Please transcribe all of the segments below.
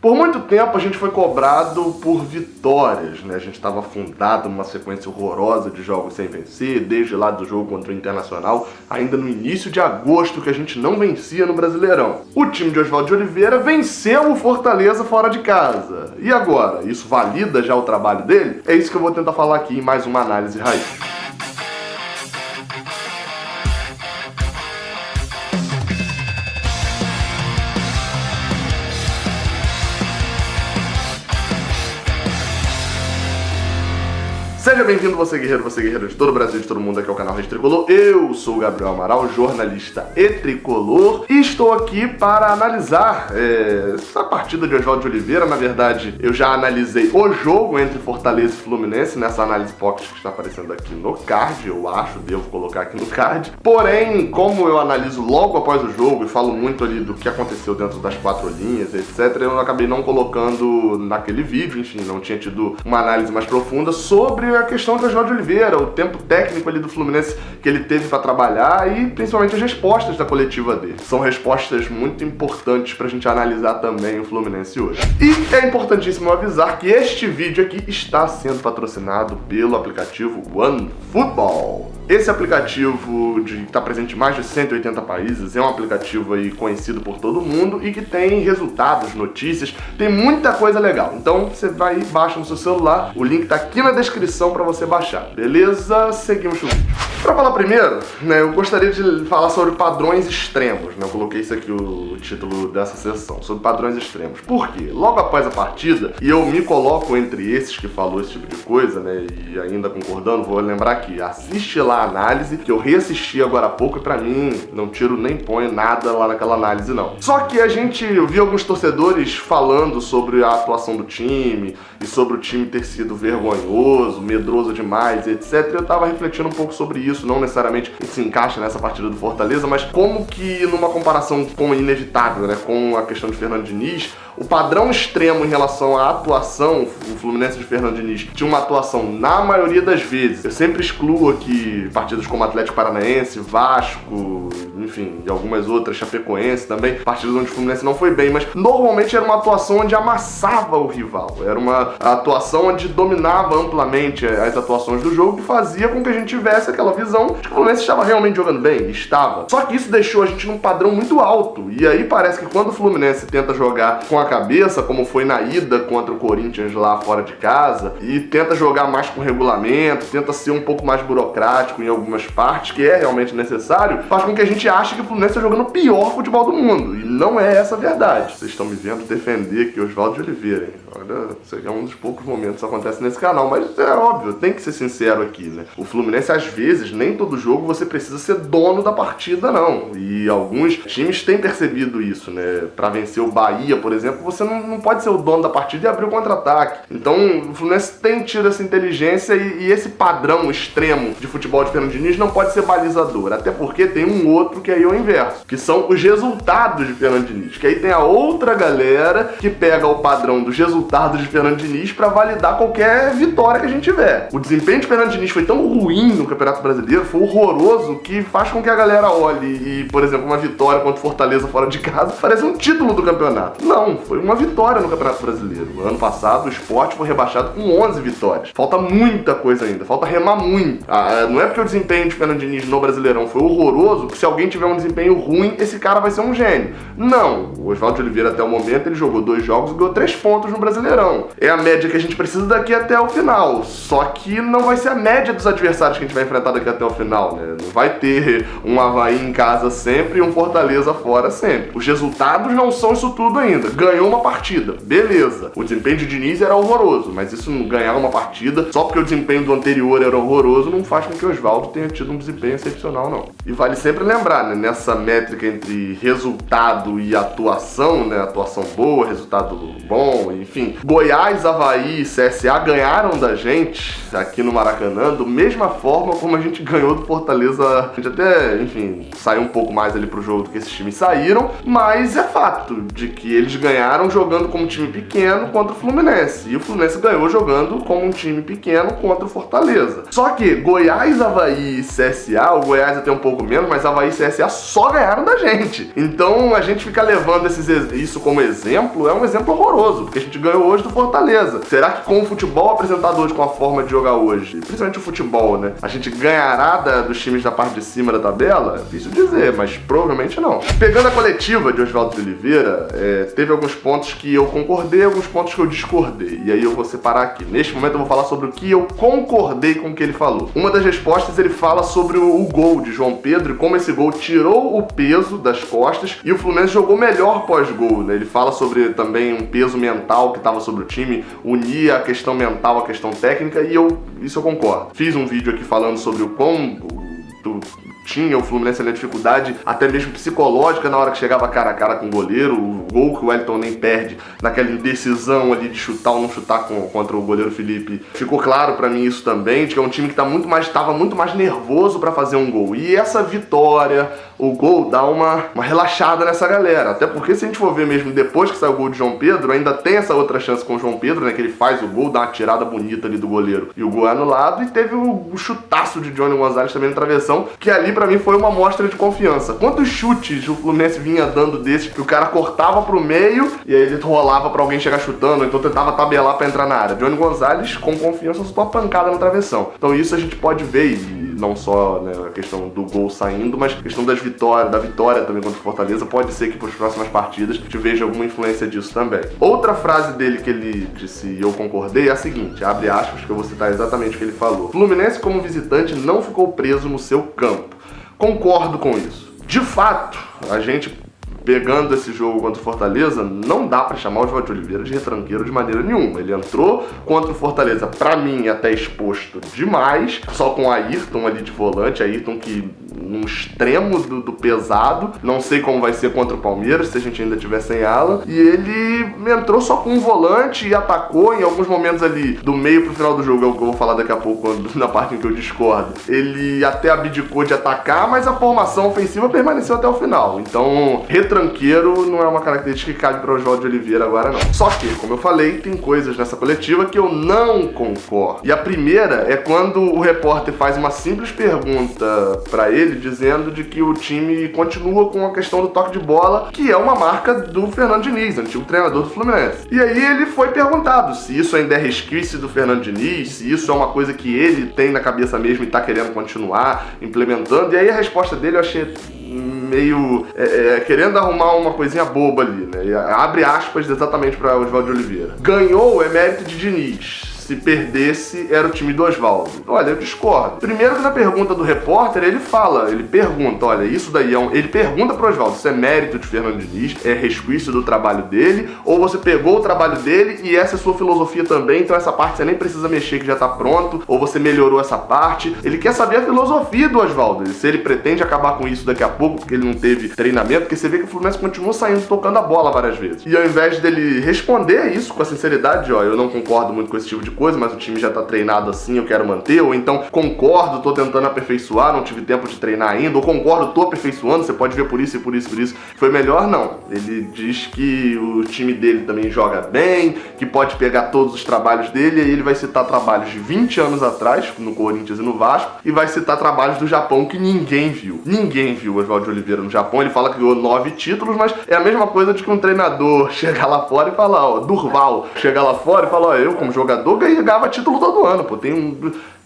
Por muito tempo a gente foi cobrado por vitórias, né? A gente estava afundado numa sequência horrorosa de jogos sem vencer, desde lá do jogo contra o Internacional, ainda no início de agosto, que a gente não vencia no Brasileirão. O time de Oswaldo de Oliveira venceu o Fortaleza fora de casa. E agora? Isso valida já o trabalho dele? É isso que eu vou tentar falar aqui em mais uma análise raiz. Seja bem-vindo, você guerreiro de todo o Brasil, de todo mundo, aqui é o canal Rede Tricolor. Eu sou o Gabriel Amaral, jornalista e tricolor, e estou aqui para analisar essa partida de Oswaldo de Oliveira. Na verdade, eu já analisei o jogo entre Fortaleza e Fluminense, nessa análise pocket que está aparecendo aqui no card, eu acho, devo colocar aqui no card. Porém, como eu analiso logo após o jogo e falo muito ali do que aconteceu dentro das quatro linhas, etc., eu acabei não colocando naquele vídeo, enfim, não tinha tido uma análise mais profunda sobre a questão do Oswaldo de Oliveira, o tempo técnico ali do Fluminense que ele teve para trabalhar e principalmente as respostas da coletiva dele. São respostas muito importantes pra gente analisar também o Fluminense hoje. E é importantíssimo avisar que este vídeo aqui está sendo patrocinado pelo aplicativo OneFootball. Esse aplicativo que está presente em mais de 180 países, é um aplicativo aí conhecido por todo mundo e que tem resultados, notícias, tem muita coisa legal. Então você vai e baixa no seu celular, o link está aqui na descrição para você baixar, beleza? Seguimos o vídeo. Para falar primeiro, né, eu gostaria de falar sobre padrões extremos, né? Eu coloquei isso aqui o título dessa sessão, sobre padrões extremos. Por quê? Logo após a partida, e eu me coloco entre esses que falou esse tipo de coisa, né, e ainda concordando, vou lembrar aqui, assiste lá a análise, que eu reassisti agora há pouco e pra mim, não tiro nem ponho nada lá naquela análise não. Só que eu vi alguns torcedores falando sobre a atuação do time, e sobre o time ter sido vergonhoso, medroso demais, etc. Eu tava refletindo um pouco sobre isso, não necessariamente se encaixa nessa partida do Fortaleza, mas como que numa comparação com inevitável, né, com a questão de Fernando Diniz, o padrão extremo em relação à atuação, o Fluminense de Fernando Diniz tinha uma atuação na maioria das vezes. Eu sempre excluo aqui partidas como Atlético Paranaense, Vasco, enfim, e algumas outras, Chapecoense também, partidas onde o Fluminense não foi bem, mas normalmente era uma atuação onde amassava o rival, era uma atuação onde dominava amplamente as atuações do jogo, que fazia com que a gente tivesse aquela visão de que o Fluminense estava realmente jogando bem, estava. Só que isso deixou a gente num padrão muito alto, e aí parece que quando o Fluminense tenta jogar com a cabeça, como foi na ida contra o Corinthians lá fora de casa, e tenta jogar mais com regulamento, tenta ser um pouco mais burocrático em algumas partes, que é realmente necessário, faz com que a gente ache que o Fluminense está jogando o pior futebol do mundo, e não é essa a verdade. Vocês estão me vendo defender aqui Oswaldo de Oliveira, hein? Olha, isso é um dos poucos momentos que isso acontece nesse canal, mas é óbvio, tem que ser sincero aqui, né? O Fluminense, às vezes, nem todo jogo você precisa ser dono da partida, não. E alguns times têm percebido isso, né? Pra vencer o Bahia, por exemplo, você não pode ser o dono da partida e abrir o contra-ataque. Então, o Fluminense tem tido essa inteligência e esse padrão extremo de futebol de Fernando Diniz não pode ser balizador. Até porque tem um outro que aí é o inverso, que são os resultados de Fernando Diniz. Que aí tem a outra galera que pega o padrão dos resultados de Fernando Diniz pra validar qualquer vitória que a gente tiver. O desempenho de Fernando Diniz foi tão ruim no Campeonato Brasileiro, foi horroroso, que faz com que a galera olhe e, por exemplo, uma vitória contra o Fortaleza fora de casa parece um título do campeonato. Não, foi uma vitória no Campeonato Brasileiro. No ano passado, o Sport foi rebaixado com 11 vitórias. Falta muita coisa ainda, falta remar muito. Não é porque o desempenho de Fernando Diniz no Brasileirão foi horroroso que se alguém tiver um desempenho ruim, esse cara vai ser um gênio. Não, o Oswaldo de Oliveira até o momento, ele jogou 2 jogos e ganhou 3 pontos no Brasileirão. É a média que a gente precisa daqui até o final, só que não vai ser a média dos adversários que a gente vai enfrentar daqui até o final, né? Não vai ter um Avaí em casa sempre e um Fortaleza fora sempre. Os resultados não são isso tudo ainda. Ganhou uma partida, beleza. O desempenho de Diniz era horroroso, mas isso não ganhar uma partida só porque o desempenho do anterior era horroroso não faz com que o Oswaldo tenha tido um desempenho excepcional, não. E vale sempre lembrar, né, nessa métrica entre resultado e atuação, né, atuação boa, resultado bom, enfim, Goiás, Avaí e CSA ganharam da gente aqui no Maracanã da mesma forma como a gente gente ganhou do Fortaleza, a gente até, enfim, saiu um pouco mais ali pro jogo do que esses times saíram, mas é fato de que eles ganharam jogando como um time pequeno contra o Fluminense, e o Fluminense ganhou jogando como um time pequeno contra o Fortaleza. Só que Goiás, Avaí e CSA, o Goiás até um pouco menos, mas Avaí e CSA só ganharam da gente. Então a gente fica levando isso como exemplo, é um exemplo horroroso, porque a gente ganhou hoje do Fortaleza. Será que com o futebol apresentado hoje, com a forma de jogar hoje, principalmente o futebol, né, a gente ganhará dos times da parte de cima da tabela? É difícil dizer, mas provavelmente não. Pegando a coletiva de Oswaldo de Oliveira, teve alguns pontos que eu concordei, alguns pontos que eu discordei. E aí eu vou separar aqui. Neste momento eu vou falar sobre o que eu concordei com o que ele falou. Uma das respostas, ele fala sobre o gol de João Pedro e como esse gol tirou o peso das costas e o Fluminense jogou melhor pós-gol, né? Ele fala sobre também um peso mental que estava sobre o time, unia a questão mental à questão técnica, e isso eu concordo. Fiz um vídeo aqui falando sobre o quão tinha o Fluminense na dificuldade, até mesmo psicológica, na hora que chegava cara a cara com o goleiro, o gol que o Wellington nem perde, naquela indecisão ali de chutar ou não chutar contra o goleiro Felipe. Ficou claro pra mim isso também, de que é um time que estava muito mais nervoso pra fazer um gol. E essa vitória, o gol, dá uma relaxada nessa galera. Até porque, se a gente for ver mesmo depois que saiu o gol de João Pedro, ainda tem essa outra chance com o João Pedro, né, que ele faz o gol, dá uma tirada bonita ali do goleiro e o gol é anulado, e teve o chutaço de Johnny Gonzalez também no travessão, que ali pra mim foi uma amostra de confiança. Quantos chutes o Fluminense vinha dando desses, que o cara cortava pro meio e aí ele rolava pra alguém chegar chutando, então tentava tabelar pra entrar na área. Johnny Gonzalez, com confiança, soltou a pancada no travessão. Então isso a gente pode ver, e não só, né, a questão do gol saindo, mas a questão da vitória também contra o Fortaleza. Pode ser que para as próximas partidas a gente veja alguma influência disso também. Outra frase dele que ele disse, e eu concordei, é a seguinte, abre aspas, que eu vou citar exatamente o que ele falou: Fluminense como visitante não ficou preso no seu campo. Concordo com isso. De fato, a gente, pegando esse jogo contra o Fortaleza, não dá pra chamar o Oswaldo de Oliveira de retranqueiro de maneira nenhuma. Ele entrou contra o Fortaleza, pra mim, até exposto demais, só com o Ayrton ali de volante, Ayrton que num extremo do pesado, não sei como vai ser contra o Palmeiras, se a gente ainda tiver sem ala, e ele entrou só com um volante e atacou em alguns momentos ali, do meio pro final do jogo, é o que eu vou falar daqui a pouco, na parte em que eu discordo. Ele até abdicou de atacar, mas a formação ofensiva permaneceu até o final. Então, retranqueiro não é uma característica que cabe para o Oswaldo de Oliveira agora, não. Só que, como eu falei, tem coisas nessa coletiva que eu não concordo. E a primeira é quando o repórter faz uma simples pergunta para ele, dizendo de que o time continua com a questão do toque de bola, que é uma marca do Fernando Diniz, antigo treinador do Fluminense. E aí ele foi perguntado se isso ainda é resquício do Fernando Diniz, se isso é uma coisa que ele tem na cabeça mesmo e tá querendo continuar implementando. E aí a resposta dele eu achei meio querendo arrumar uma coisinha boba ali, né? Abre aspas exatamente para Oswaldo de Oliveira. Ganhou é mérito de Diniz. Se perdesse, era o time do Oswaldo. Olha, eu discordo. Primeiro que na pergunta do repórter, ele pergunta, olha, isso daí ele pergunta pro Oswaldo, isso é mérito de Fernando Diniz, é resquício do trabalho dele, ou você pegou o trabalho dele e essa é sua filosofia também, então essa parte você nem precisa mexer que já tá pronto, ou você melhorou essa parte. Ele quer saber a filosofia do Oswaldo, se ele pretende acabar com isso daqui a pouco, porque ele não teve treinamento, porque você vê que o Fluminense continua saindo, tocando a bola várias vezes. E ao invés dele responder isso com a sinceridade, ó, eu não concordo muito com esse tipo de coisa, mas o time já tá treinado assim, eu quero manter, ou então concordo, tô tentando aperfeiçoar, não tive tempo de treinar ainda, ou concordo, tô aperfeiçoando, você pode ver por isso e por isso e por isso. Foi melhor não. Ele diz que o time dele também joga bem, que pode pegar todos os trabalhos dele, e aí ele vai citar trabalhos de 20 anos atrás, no Corinthians e no Vasco, e vai citar trabalhos do Japão que ninguém viu. Ninguém viu o Oswaldo de Oliveira no Japão. Ele fala que ganhou 9 títulos, mas é a mesma coisa de que um treinador chegar lá fora e falar, ó, Durval, chegar lá fora e falar, ó, eu como jogador ganhava título todo ano, pô,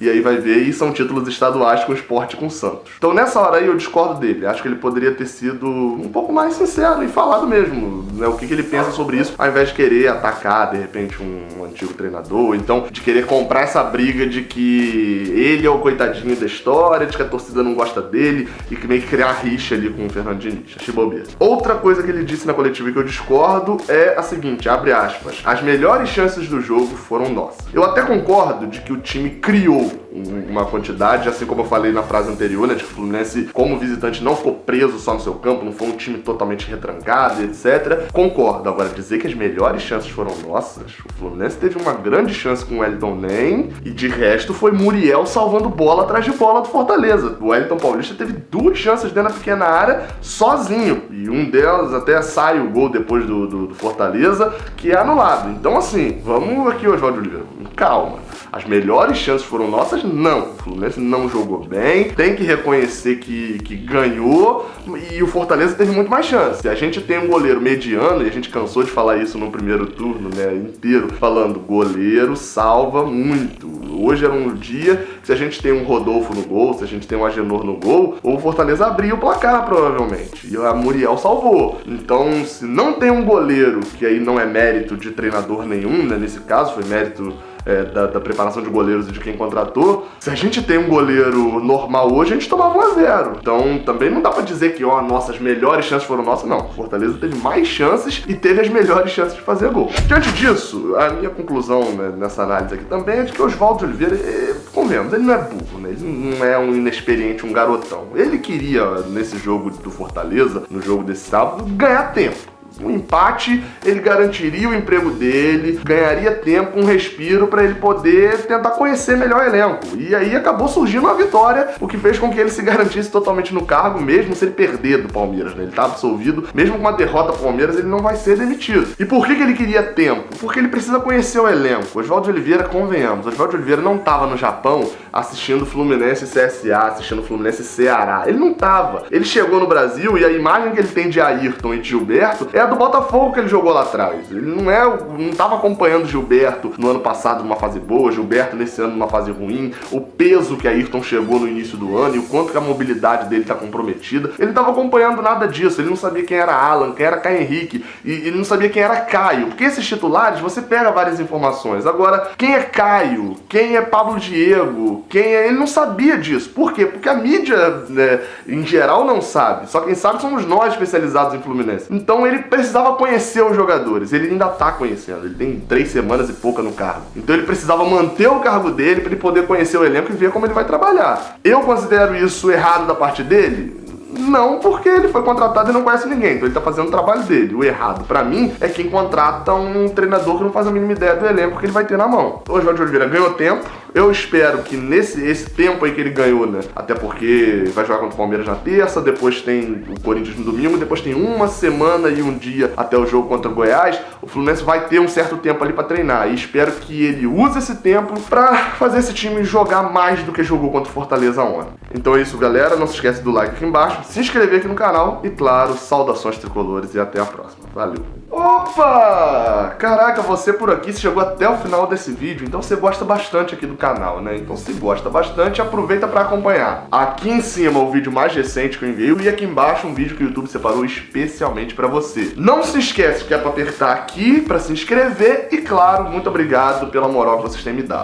e aí vai ver, e são títulos estaduais com o Sport e com o Santos. Então nessa hora aí eu discordo dele, acho que ele poderia ter sido um pouco mais sincero e falado mesmo, né, o que ele pensa sobre isso, ao invés de querer atacar, de repente, um antigo treinador, então de querer comprar essa briga de que ele é o coitadinho da história, de que a torcida não gosta dele, e que meio que criar rixa ali com o Fernando Diniz. Achei bobeira. Outra coisa que ele disse na coletiva que eu discordo é a seguinte, abre aspas, as melhores chances do jogo foram nossas. Eu até concordo de que o time criou uma quantidade, assim como eu falei na frase anterior, né, de que o Fluminense, como visitante, não ficou preso só no seu campo, não foi um time totalmente retrancado, etc. Concordo. Agora, dizer que as melhores chances foram nossas, o Fluminense teve uma grande chance com o Wellington Nem, e de resto foi Muriel salvando bola atrás de bola do Fortaleza. O Wellington Paulista teve 2 chances dentro da pequena área, sozinho, e um delas até sai o gol depois do Fortaleza, que é anulado. Então, assim, vamos aqui, Oswaldo Oliveira, calma. As melhores chances foram nossas? Não. O Fluminense não jogou bem, tem que reconhecer que ganhou, e o Fortaleza teve muito mais chance. Se a gente tem um goleiro mediano, e a gente cansou de falar isso no primeiro turno, né, inteiro, falando goleiro salva muito. Hoje era um dia que se a gente tem um Rodolfo no gol, se a gente tem um Agenor no gol, o Fortaleza abriu o placar provavelmente, e a Muriel salvou. Então, se não tem um goleiro, que aí não é mérito de treinador nenhum, né, nesse caso foi mérito da preparação de goleiros e de quem contratou, se a gente tem um goleiro normal hoje, a gente tomava 1-0. Então também não dá pra dizer que, nossas melhores chances foram nossas, não. Fortaleza teve mais chances e teve as melhores chances de fazer gol. Diante disso, a minha conclusão, né, nessa análise aqui também é de que o Oswaldo Oliveira, convenhamos, ele não é burro, né? Ele não é um inexperiente, um garotão. Ele queria, nesse jogo do Fortaleza, no jogo desse sábado, ganhar tempo. Um empate, ele garantiria o emprego dele, ganharia tempo, um respiro para ele poder tentar conhecer melhor o elenco. E aí acabou surgindo uma vitória, o que fez com que ele se garantisse totalmente no cargo, mesmo se ele perder do Palmeiras, né? Ele tá absolvido, mesmo com uma derrota pro Palmeiras, ele não vai ser demitido. E por que ele queria tempo? Porque ele precisa conhecer o elenco. Oswaldo Oliveira, convenhamos, Oswaldo Oliveira não tava no Japão assistindo Fluminense CSA, assistindo Fluminense Ceará. Ele não tava. Ele chegou no Brasil e a imagem que ele tem de Ayrton e de Gilberto é a do Botafogo que ele jogou lá atrás. Ele não tava acompanhando Gilberto no ano passado numa fase boa, Gilberto nesse ano numa fase ruim, o peso que Ayrton chegou no início do ano e o quanto que a mobilidade dele tá comprometida. Ele não tava acompanhando nada disso, ele não sabia quem era Alan, quem era Caio Henrique, e ele não sabia quem era Caio, porque esses titulares você pega várias informações. Agora, quem é Caio? Quem é Pablo Diego? Ele não sabia disso. Por quê? Porque a mídia, né, em geral não sabe, só quem sabe somos nós especializados em Fluminense. Então ele precisava conhecer os jogadores, ele ainda tá conhecendo, ele tem 3 semanas e pouca no cargo. Então ele precisava manter o cargo dele para ele poder conhecer o elenco e ver como ele vai trabalhar. Eu considero isso errado da parte dele? Não, porque ele foi contratado e não conhece ninguém, então ele tá fazendo o trabalho dele. O errado, pra mim, é quem contrata um treinador que não faz a mínima ideia do elenco que ele vai ter na mão. O Oswaldo Oliveira ganhou tempo, eu espero que esse tempo aí que ele ganhou, né, até porque vai jogar contra o Palmeiras na terça, depois tem o Corinthians no domingo, depois tem uma semana e um dia até o jogo contra o Goiás, o Fluminense vai ter um certo tempo ali pra treinar, e espero que ele use esse tempo pra fazer esse time jogar mais do que jogou contra o Fortaleza ontem. Então é isso, galera, não se esquece do like aqui embaixo, se inscrever aqui no canal e, claro, saudações tricolores e até a próxima. Valeu! Opa! Caraca, você por aqui, você chegou até o final desse vídeo, então você gosta bastante aqui do canal, né? Então se gosta bastante, aproveita pra acompanhar. Aqui em cima o vídeo mais recente que eu enviei e aqui embaixo um vídeo que o YouTube separou especialmente pra você. Não se esquece que é pra apertar aqui pra se inscrever e, claro, muito obrigado pela moral que vocês têm me dado.